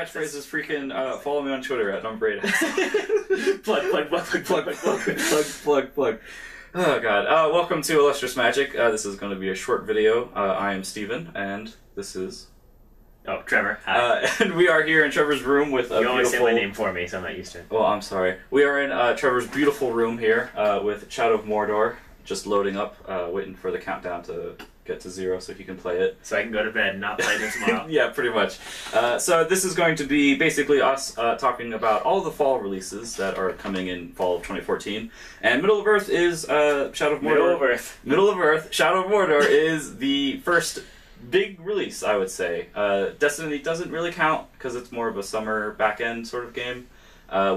catchphrase is freaking follow me on Twitter at number 8. Plug. Oh god. Welcome to Illustrious Magic. This is going to be a short video. I am Steven, and this is... Oh, Trevor. Hi. And we are here in Trevor's room with a You always beautiful... say my name for me, so I'm not used to it. Well, I'm sorry. We are in Trevor's beautiful room here with Shadow of Mordor just loading up, waiting for the countdown to get to 0 so he can play it. So I can go to bed and not play it tomorrow. Yeah, pretty much. So this is going to be basically us talking about all the fall releases that are coming in fall of 2014. And Middle of Earth is Shadow of Mordor. Middle of Earth. Shadow of Mordor is the first big release, I would say. Destiny doesn't really count because it's more of a summer back-end sort of game.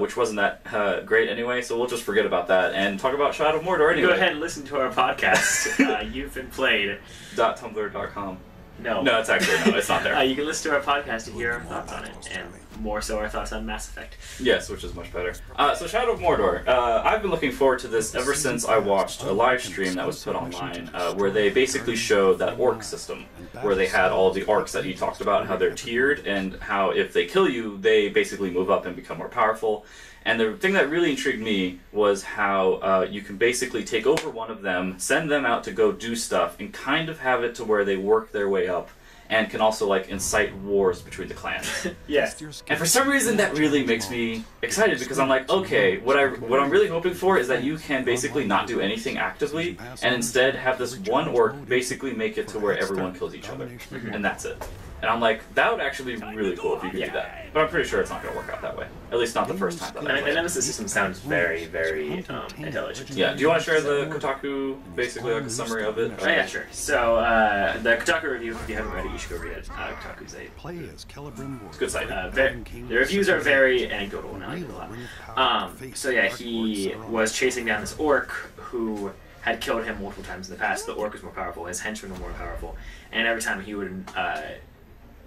Which wasn't that great anyway, so we'll just forget about that and talk about Shadow of Mordor anyway. Go ahead and listen to our podcast. You've been played. .tumblr.com. No. No, it's actually, no, it's not there. You can listen to our podcast to hear our thoughts on it, and more so our thoughts on Mass Effect. Yes, which is much better. So Shadow of Mordor. I've been looking forward to this ever since I watched a live stream that was put online, where they basically showed that orc system, where they had all the orcs that he talked about, how they're tiered, and how if they kill you, they basically move up and become more powerful. And the thing that really intrigued me was how you can basically take over one of them, send them out to go do stuff, and kind of have it to where they work their way up, and can also like incite wars between the clans. Yeah. And for some reason that really makes me excited because I'm like, okay, what I'm really hoping for is that you can basically not do anything actively, and instead have this one orc basically make it to where everyone kills each other, and that's it. And I'm like, that would actually be really cool if you could do that. But I'm pretty sure it's not going to work out that way. At least not the first time that I And the Nemesis system sounds very, very intelligent. Yeah, do you want to share the Kotaku, basically like a summary of it? Oh, yeah, sure. So, the Kotaku review, if you haven't read it, you should go read it. Kotaku's It's a good site. the reviews are very anecdotal, and I like it a lot. So yeah, he was chasing down this orc who had killed him multiple times in the past. The orc was more powerful, his henchmen were more powerful, and every time he would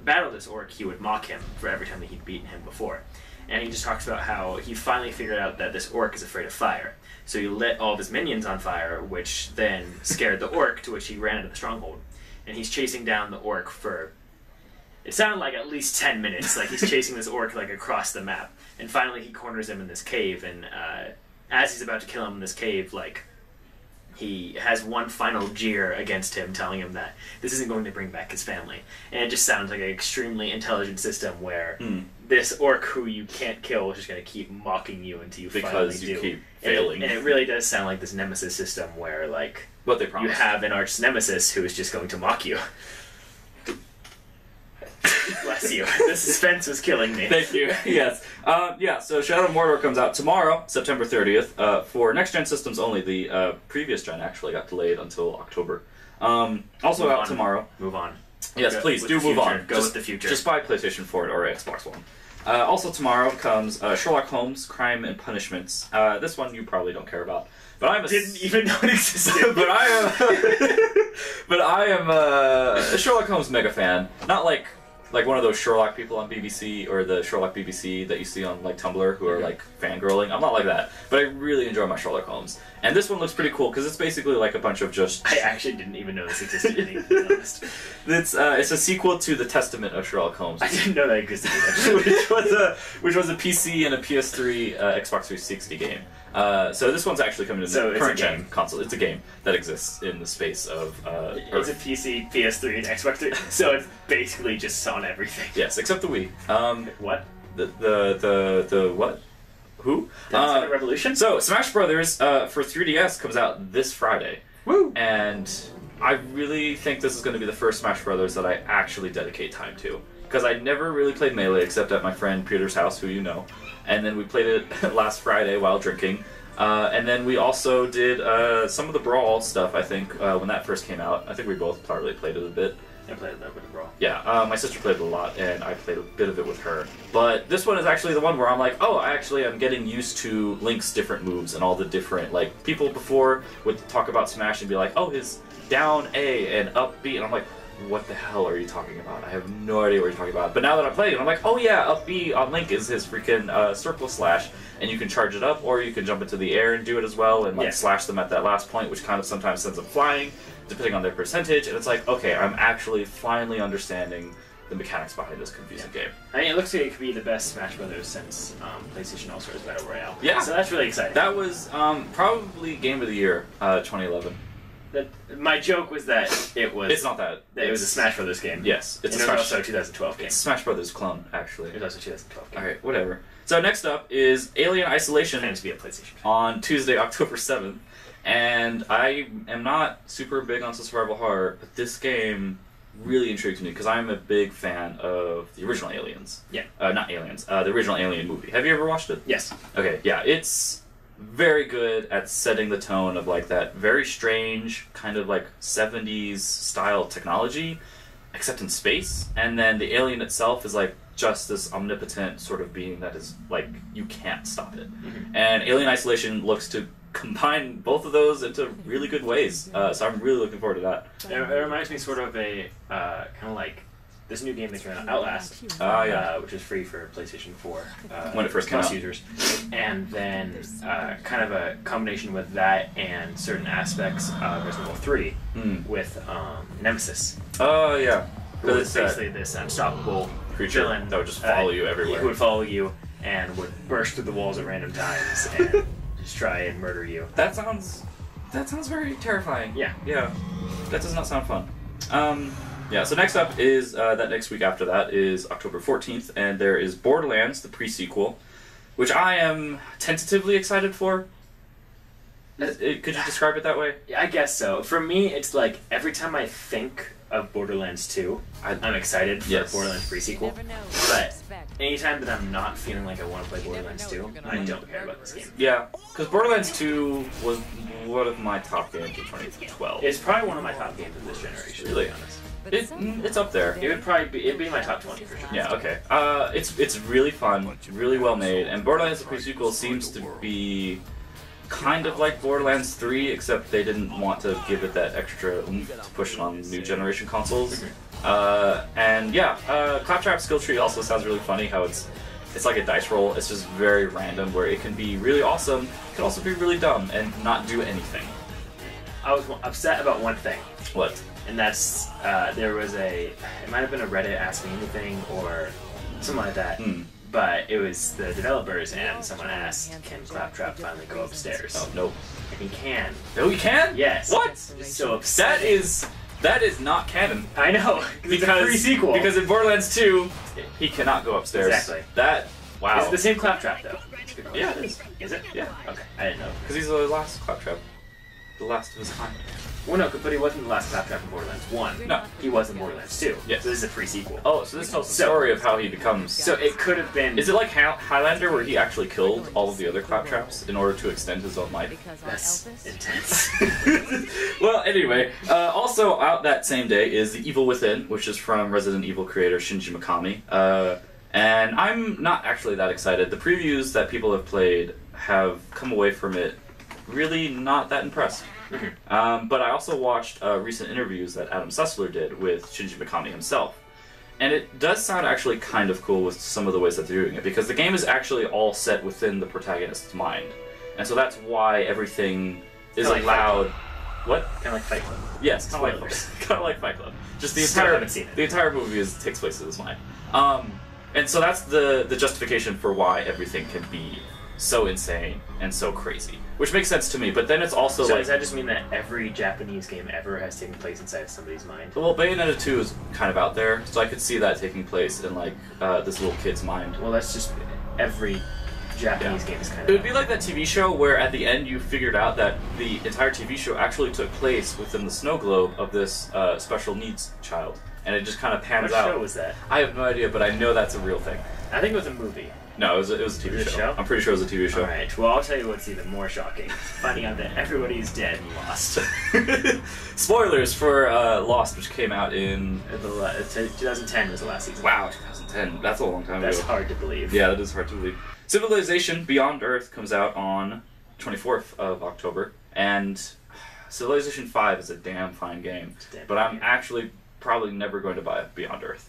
battle this orc, he would mock him for every time that he'd beaten him before. And he just talks about how he finally figured out that this orc is afraid of fire. So he lit all of his minions on fire, which then scared the orc, to which he ran into the stronghold. And he's chasing down the orc for... It sounded like at least 10 minutes, like he's chasing this orc like across the map. And finally he corners him in this cave, and as he's about to kill him in this cave, like... he has one final jeer against him, telling him that this isn't going to bring back his family. And it just sounds like an extremely intelligent system where this orc who you can't kill is just going to keep mocking you until you finally do. Because you keep failing. And it really does sound like this nemesis system where, like, what they you have an arch nemesis who is just going to mock you. Bless you. The suspense was killing me. Thank you. Yes. Yeah, so Shadow of Mordor comes out tomorrow, September 30th, for next-gen systems only. The previous gen actually got delayed until October. Also out tomorrow. Move on. Yes, please, do move on. Go with the future. Just buy PlayStation 4 or Xbox One. Also tomorrow comes Sherlock Holmes, Crime and Punishments. This one you probably don't care about. But I didn't even know it existed. But I am a Sherlock Holmes mega fan. Not like one of those Sherlock people on BBC or the Sherlock BBC that you see on like Tumblr who are like fangirling. I'm not like that, but I really enjoy my Sherlock Holmes. And this one looks pretty cool because it's basically like a bunch of just... I actually didn't even know this existed anymore, to be honest. It's a sequel to The Testament of Sherlock Holmes. I didn't know that existed. which was a PC and a PS3 Xbox 360 game. So this one's actually coming to the current gen console. It's a game that exists in the space of It's a PC, PS3, and Xbox 3, so it's basically just on everything. Yes, except the Wii. What? The what? Who? Revolution? So, Smash Brothers for 3DS comes out this Friday. Woo! And I really think this is going to be the first Smash Brothers that I actually dedicate time to. Because I never really played Melee except at my friend Peter's house, who you know. And then we played it last Friday while drinking. And then we also did some of the Brawl stuff, I think, when that first came out. I think we both probably played it a bit. I played that with the Brawl. Yeah, my sister played it a lot, and I played a bit of it with her. But this one is actually the one where I'm like, oh, I actually am getting used to Link's different moves and all the different, like, people before would talk about Smash and be like, oh, his down A and up B, and I'm like, what the hell are you talking about? I have no idea what you're talking about. But now that I'm playing it, I'm like, oh yeah, up B on Link is his freaking circle slash, and you can charge it up, or you can jump into the air and do it as well, and like slash them at that last point, which kind of sometimes sends them flying, depending on their percentage, and it's like, okay, I'm actually finally understanding the mechanics behind this confusing game. I mean, it looks like it could be the best Smash Brothers since PlayStation All-Stars Battle Royale. Yeah. So that's really exciting. That was probably Game of the Year 2011. My joke was that it was... It's not that. It was a Smash Brothers game. Yes. It's also a 2012 game. It's a Smash Brothers clone, actually. It was also a 2012 game. Alright, whatever. So next up is Alien Isolation Claims to be a PlayStation. on Tuesday, October 7th. And I am not super big on survival horror, but this game really intrigues me because I'm a big fan of the original Aliens. Yeah. Not Aliens, the original Alien movie. Have you ever watched it? Yes. Okay, yeah, it's very good at setting the tone of like that very strange kind of like 70s style technology, except in space. And then the alien itself is like just this omnipotent sort of being that is like you can't stop it. Mm-hmm. And Alien Isolation looks to combine both of those into really good ways. So I'm really looking forward to that. It reminds me sort of a kind of like this new game that came out, Outlast, which is free for PlayStation 4 when it first came Plus out. users, and then kind of a combination with that and certain aspects of Resident Evil 3 with Nemesis. Oh yeah, Who was basically this unstoppable creature villain that would just follow you everywhere. Who would follow you and would burst through the walls at random times and just try and murder you. That sounds very terrifying. Yeah. Yeah. That does not sound fun. Yeah, so next up is, that next week after that is October 14th, and there is Borderlands, the pre-sequel, which I am tentatively excited for. Could you describe it that way? Yeah, I guess so. For me, it's like every time I think of Borderlands 2, I'm excited for Borderlands pre-sequel. But anytime that I'm not feeling like I want to play Borderlands 2, I don't care about this game. Yeah, because Borderlands 2 was one of my top games of 2012. It's probably one of my top games of this generation, Really? to be honest. It's up there. It'd be my top 20 for sure. Yeah, okay. It's really fun, really well made, and Borderlands the pre-sequel seems to be kind of like Borderlands 3, except they didn't want to give it that extra oomph to push it on new generation consoles. And yeah, Claptrap skill tree also sounds really funny, how it's like a dice roll. It's just very random, where it can be really awesome, it can also be really dumb and not do anything. I was upset about one thing. What? And that's, there was it might have been a Reddit Ask Me Anything or something like that, but it was the developers and someone asked, can Claptrap finally go upstairs? Oh, no. And he can. No, he can? Yes. What? Just so upset. That is not canon. I know, because it's a pre-sequel. Because in Borderlands 2, he cannot go upstairs. Exactly. Wow. Is it the same Claptrap, though? Yeah, it is. Is it? Yeah. Okay, I didn't know. Because he's the last Claptrap. The last of his kind. Well, no, but he wasn't the last Claptrap in Borderlands 1. No. He was in Borderlands 2. Yes. So this is a pre-sequel. Oh, so this tells the story of how he becomes... So it could have been... Is it like Highlander, where he actually killed all of the other Claptraps in order to extend his own life? That's intense. Well, anyway, also out that same day is The Evil Within, which is from Resident Evil creator Shinji Mikami. And I'm not actually that excited. The previews that people have played have come away from it really not that impressed. But I also watched recent interviews that Adam Sessler did with Shinji Mikami himself. And it does sound actually kind of cool with some of the ways that they're doing it, because the game is actually all set within the protagonist's mind. And so that's why everything is Kinda like allowed... What? Kind of like Fight Club. Yes, kind of like Fight Club. Just the entire movie takes place in his mind. And so that's the justification for why everything can be so insane and so crazy, which makes sense to me. But then it's also so like, does that just mean that every Japanese game ever has taken place inside somebody's mind? well, Bayonetta 2 is kind of out there, so I could see that taking place in like this little kid's mind. Well, that's just every Japanese game is kind of. It would be like that TV show where at the end you figured out that the entire TV show actually took place within the snow globe of this special needs child, and it just kind of pans out. What show was that? I have no idea, but I know that's a real thing. I think it was a movie. No, it was a TV show. I'm pretty sure it was a TV show. Alright, well, I'll tell you what's even more shocking. Finding out that everybody's dead and lost. Spoilers for Lost, which came out in... 2010 was the last season. Wow, 2010. That's a long time ago. That's hard to believe. Yeah, that is hard to believe. Civilization Beyond Earth comes out on 24th of October, and Civilization 5 is a damn fine game. But I'm actually probably never going to buy Beyond Earth.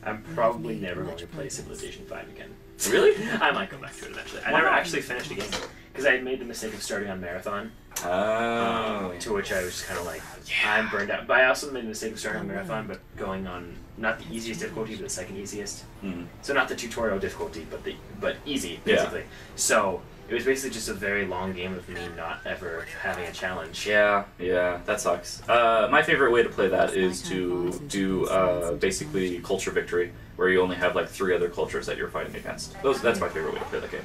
I'm probably never going to play Civilization 5 again. Really? I might go back to it eventually. I never actually finished the game. because I made the mistake of starting on Marathon. To which I was just kind of like, I'm burned out. But I also made the mistake of starting on Marathon, but going on not the easiest difficulty, but the second easiest. So not the tutorial difficulty, but easy basically. So it was basically just a very long game of me not ever having a challenge. Yeah, that sucks. My favorite way to play that is to do basically culture victory, where you only have like 3 other cultures that you're fighting against. That's my favorite way to play that game.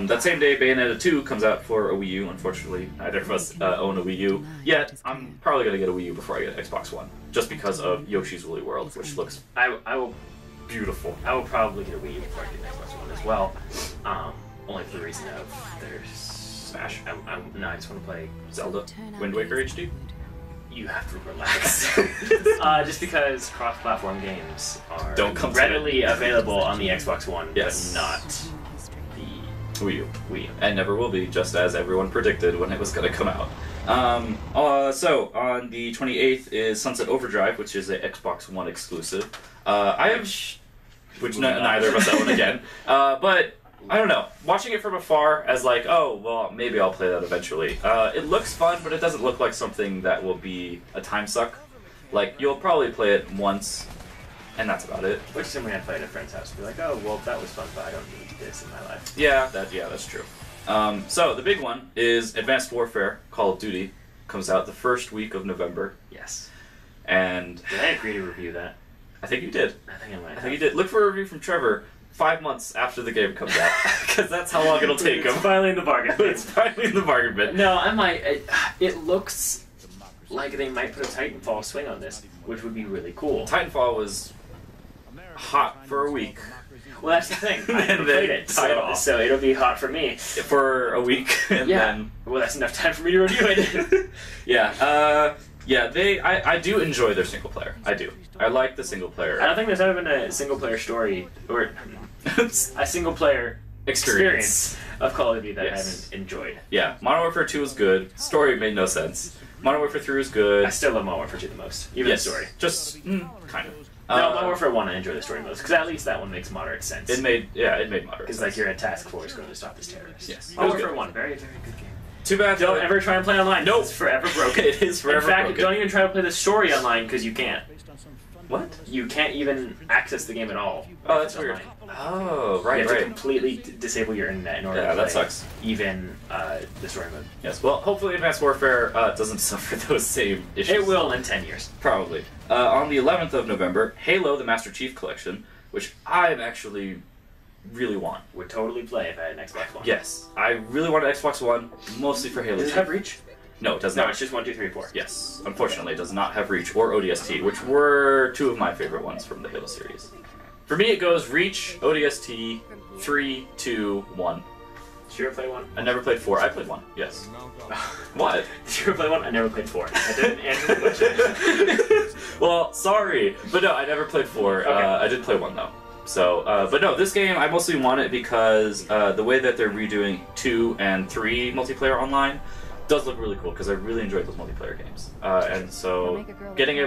That same day, Bayonetta 2 comes out for a Wii U. Unfortunately, neither of us own a Wii U yet. I'm probably going to get a Wii U before I get an Xbox One, just because of Yoshi's Woolly World, which looks beautiful. I will probably get a Wii U before I get an Xbox One as well. Only for the reason of there's Smash. No, I just want to play Zelda. Wind Waker HD. You have to relax. Just because cross-platform games are readily available on the Xbox One, but not Wii U. And never will be, just as everyone predicted when it was going to come out. So, on the 28th is Sunset Overdrive, which is an Xbox One exclusive. Which neither of us own again. But, I don't know. Watching it from afar as like, oh, well, maybe I'll play that eventually. It looks fun, but it doesn't look like something that will be a time suck. Like, you'll probably play it once, and that's about it. Which is when I play at a friend's house and be like, oh, well, that was fun, but I don't need this in my life. Yeah, that's true. So the big one is Advanced Warfare, Call of Duty, comes out the first week of November. Yes. And did I agree to review that? I think you did. I think I might. I think you did. Look for a review from Trevor 5 months after the game comes out, because that's how long it'll take him. It's finally in the bargain bin. It's finally in the bargain bin. No, I might. It looks like they might put a Titanfall swing on this, which would be really cool. Titanfall was hot for a week. Well, that's the thing. I haven't played it, so it'll be hot for me. For a week, and then... Well, that's enough time for me to review it. I do enjoy their single player. I do. I like the single player. I don't think there's ever been a single player story, or a single player experience of Call of Duty that I haven't enjoyed. Yeah, Modern Warfare 2 was good. Story made no sense. Modern Warfare 3 was good. I still love Modern Warfare 2 the most, even the story. Just, kind of. No, Modern Warfare 1 I enjoy the story most, because at least that one makes moderate sense. It made moderate sense. Because like you're a task force going to stop this terrorist. Yes. Modern Warfare 1, very, very good game. Too bad. Don't ever try and play online. Nope. It's forever broken. It is forever broken. In fact, don't even try to play the story online, because you can't. What? You can't even access the game at all. Oh, that's weird. Oh, right, You have to completely disable your internet in order to play that sucks. Even the story mode. Yes, well, hopefully Advanced Warfare doesn't suffer those same issues. It will in 10 years. Probably. On the 11th of November, Halo the Master Chief Collection, which I actually really want. Would totally play if I had an Xbox One. Yes, I really want an Xbox One, mostly for Halo. Does it have Reach? No, it does not. No, it's just 1, 2, 3, 4. Yes, unfortunately, it does not have Reach or ODST, which were 2 of my favorite ones from the Halo series. For me, it goes Reach, ODST, 3, 2, 1. Did you ever play 1? I never played 4. I played 1, yes. What? Did you ever play 1? I never played 4. I didn't answer the question. Well, sorry, but no, I never played 4. Okay. I did play 1, though. So, but no, this game, I mostly want it because the way that they're redoing 2 and 3 multiplayer online does look really cool, because I really enjoyed those multiplayer games. And so, being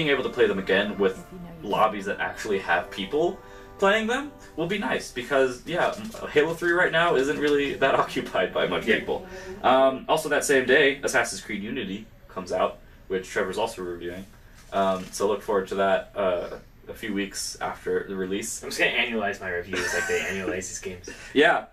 able to play them again with lobbies that actually have people playing them will be nice, because, yeah, Halo 3 right now isn't really that occupied by much people. Also that same day, Assassin's Creed Unity comes out, which Trevor's also reviewing. So look forward to that a few weeks after the release. I'm just going to annualize my reviews like they annualize these games. Yeah.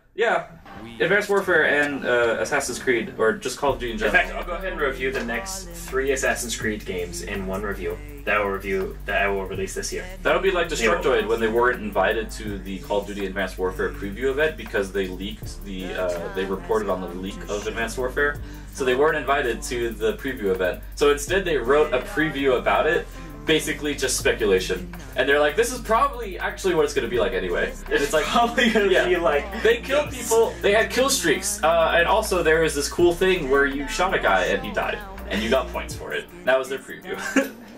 Advanced Warfare and Assassin's Creed, or just Call of Duty in general. In fact, I'll go ahead and review the next 3 Assassin's Creed games in one review that I will release this year. That would be like Destructoid when they weren't invited to the Call of Duty Advanced Warfare preview event because they leaked they reported on the leak of Advanced Warfare, so they weren't invited to the preview event. So instead, they wrote a preview about it. Basically just speculation, and they're like, this is probably actually what it's going to be like anyway. And it's like, probably going to be like, they killed people, they had kill streaks, and also there was this cool thing where you shot a guy and he died, and you got points for it. That was their preview.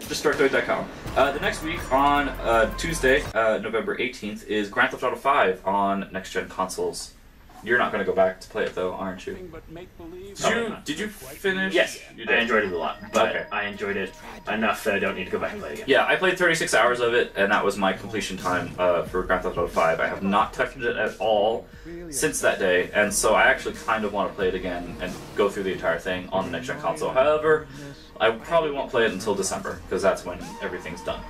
Destructoid.com. The next week, on Tuesday, November 18th, is Grand Theft Auto 5 on next-gen consoles. You're not going to go back to play it though, aren't you? Did you finish? Yes, you did. I enjoyed it a lot, but Okay. I enjoyed it enough that I don't need to go back and play it again. Yeah, I played 36 hours of it, and that was my completion time for Grand Theft Auto 5. I have not touched it at all since that day, and so I actually kind of want to play it again and go through the entire thing on the next-gen console. However, I probably won't play it until December, because that's when everything's done.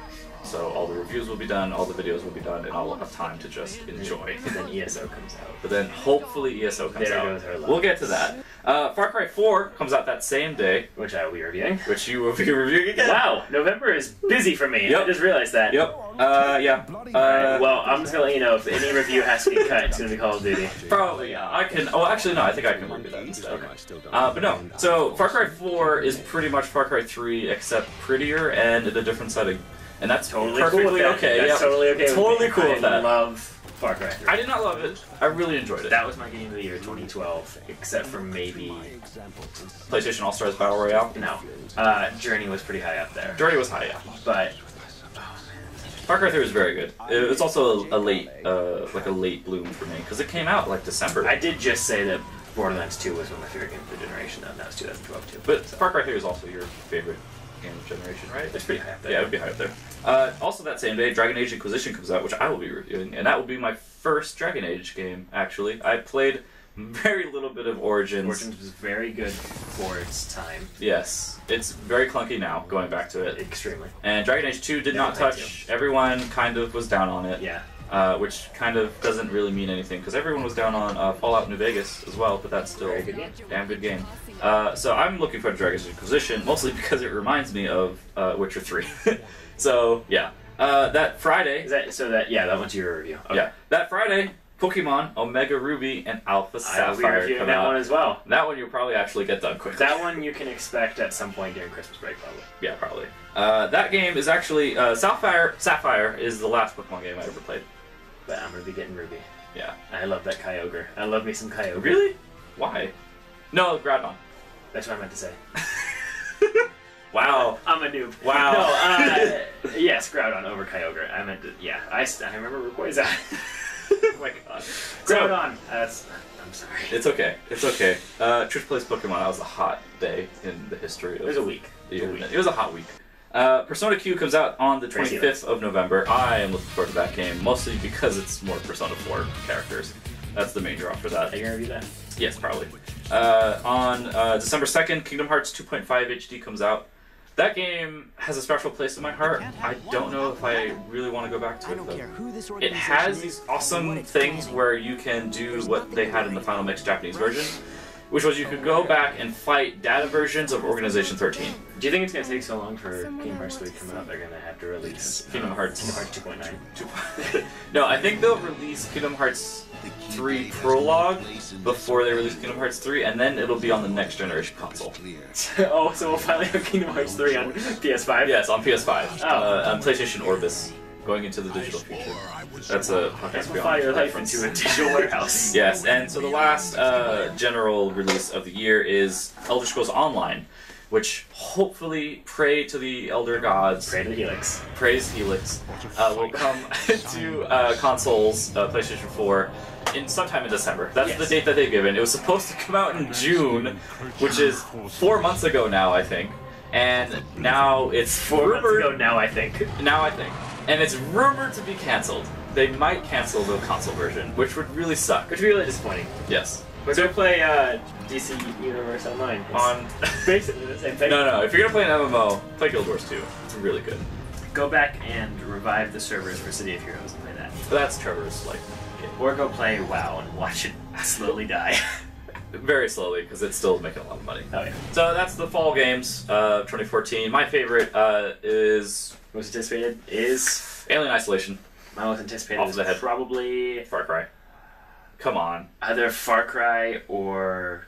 So all the reviews will be done, all the videos will be done, and I'll have time to just enjoy. And then ESO comes out. But then hopefully ESO comes There out. goes our luck. We'll get to that. Far Cry 4 comes out that same day, Which I will be reviewing. which you will be reviewing again. Wow, November is busy for me. Yep. I just realized that. Yep. Yeah. Alright, well, I'm just gonna let you know, if any review has to be cut, it's gonna be Call of Duty. Probably, yeah. I can. Oh, actually, no. I think I can review that instead. But no. So Far Cry 4 is pretty much Far Cry 3, except prettier and in a different setting, and that's Totally perfectly cool with that. okay. That's yeah. totally okay Totally with me. cool with that. I love Far Cry 3. I did not love it. I really enjoyed it. That was my game of the year 2012, except for maybe... PlayStation All Stars Battle Royale. No. Journey was pretty high up there. Journey was high, yeah. But... Far Cry 3 was very good. It's also a late, like a late bloom for me because it came out like December. I did just say that Borderlands 2 was one of my favorite games of the generation, though, and that was 2012 too. But Far Cry 3 is also your favorite game of generation, right? It's pretty high up there. Yeah, it would be high up there. Also that same day, Dragon Age Inquisition comes out, which I will be reviewing, and that will be my first Dragon Age game, actually. I played very little bit of Origins. Origins was very good for its time. Yes. It's very clunky now, going back to it. Extremely. And Dragon Age 2 did not played touch. Everyone kind of was down on it. Yeah. Which kind of doesn't really mean anything, because everyone was down on Fallout New Vegas as well, but that's still Very good game. damn good game. So I'm looking for Dragon Age Inquisition, mostly because it reminds me of Witcher 3. So, yeah. That Friday... Yeah, that one's your review. Okay. Yeah. That Friday, Pokemon Omega Ruby and Alpha I will be Sapphire reviewing come that out. one as well. That one you'll probably actually get done quickly. That one you can expect at some point during Christmas break, probably. Yeah, probably. That game is actually... Sapphire is the last Pokemon game I ever played. But I'm going to be getting Ruby. Yeah. I love that Kyogre. I love me some Kyogre. Really? Why? No, Groudon. That's what I meant to say. Wow. I'm a noob. Wow. No, yes, Groudon over Kyogre. I meant to, yeah. I remember Rayquaza. Oh my god. Groudon. I'm sorry. It's okay. It's okay. Trish plays Pokemon. That was a hot day in the history of It was a week. the internet. It was a hot week. Persona Q comes out on the 25th of November. I am looking forward to that game, mostly because it's more Persona 4 characters. That's the main draw for that. Are you going to review that? Yes, probably. On December 2nd, Kingdom Hearts 2.5 HD comes out. That game has a special place in my heart. I don't know if I really want to go back to it, though. It has these awesome things where you can do what they had in the Final Mix Japanese version, which was you could go back and fight data versions of Organization 13. Do you think it's going to take so long for Kingdom Hearts 3 to come out? They're going to have to release Kingdom Hearts 2.9. No, I think they'll release Kingdom Hearts 3 Prologue before they release Kingdom Hearts 3, and then it'll be on the next generation console. Oh, so we'll finally have Kingdom Hearts 3 on PS5? Yes, on PS5. Oh. On PlayStation Orbis, going into the digital future. That's a podcast We'll file your life into a digital warehouse. Yes, and so the last general release of the year is Elder Scrolls Online, which hopefully, pray to the Elder Gods, Pray to the Helix. praise Helix, will come to consoles, PlayStation 4, sometime in December. That's the date that they've given. It was supposed to come out in June, which is 4 months ago now, I think. And now it's 4 months ago now, I think. Now I think. And it's rumored to be cancelled. They might cancel the console version, which would really suck. Which would be really disappointing. Yes. But go play DC Universe Online. It's basically the same thing. No. If you're gonna play an MMO, play Guild Wars 2. It's really good. Go back and revive the servers for City of Heroes and play that. But that's Trevor's game. Or go play WoW and watch it slowly die. Very slowly, because it's still making a lot of money. Oh yeah. So that's the fall games, 2014. My favorite is... Most anticipated is... Alien Isolation. My most anticipated Off the head. is probably... Far Cry. Come on. Either Far Cry or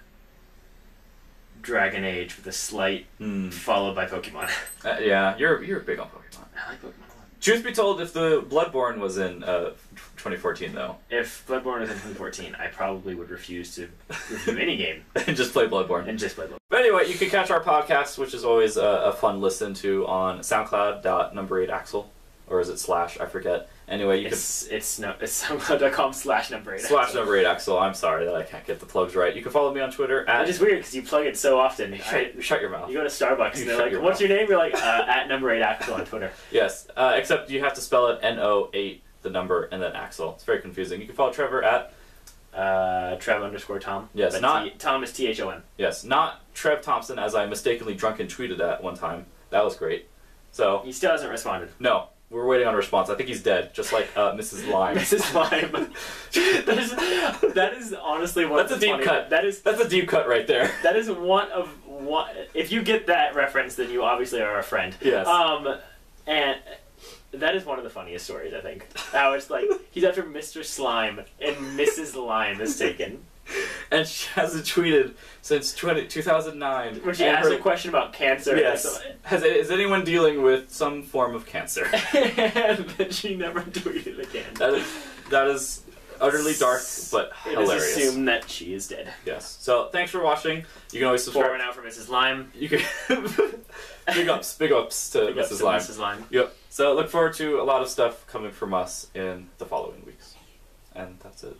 Dragon Age with a slight followed by Pokemon. Yeah, you're big on Pokemon. I like Pokemon a lot. Truth be told, if the Bloodborne was in 2014, though, If Bloodborne was in 2014, I probably would refuse to review any game and just play Bloodborne. and just play Bloodborne. But anyway, you can catch our podcast, which is always a fun listen to, on SoundCloud.number8axel, or is it / I forget. Anyway, you it's SoundCloud.com/number8axel. /number8axel. I'm sorry that I can't get the plugs right. You can follow me on Twitter at... Which is weird because you plug it so often. Shut your mouth. You go to Starbucks and they're like, what's your name? You're like, at number8axel on Twitter. Yes, except you have to spell it N-O-8, the number, and then Axel. It's very confusing. You can follow Trevor at... Trev_Tom. Yes, but Tom is T-H-O-M. Yes, not Trev Thompson, as I mistakenly drunken tweeted at one time. That was great. So... He still hasn't responded. No. We're waiting on a response. I think he's dead, just like Mrs. Lime. Mrs. Lime. that is honestly one. That's a deep cut. That's a deep cut right there. That is one. If you get that reference, then you obviously are a friend. Yes. And that is one of the funniest stories, I think. How it's like he's after Mr. Slime and Mrs. Lime is taken. And she hasn't tweeted since 2009. When she asked a question about cancer. Yes. Is anyone dealing with some form of cancer? And then she never tweeted again. That is utterly dark, but hilarious. It is assumed that she is dead. Yes. So thanks for watching. You can always subscribe. Pour one out for Mrs. Lime. You can big ups to Mrs. Lime. Mrs. Lime. Yep. So look forward to a lot of stuff coming from us in the following weeks. And that's it.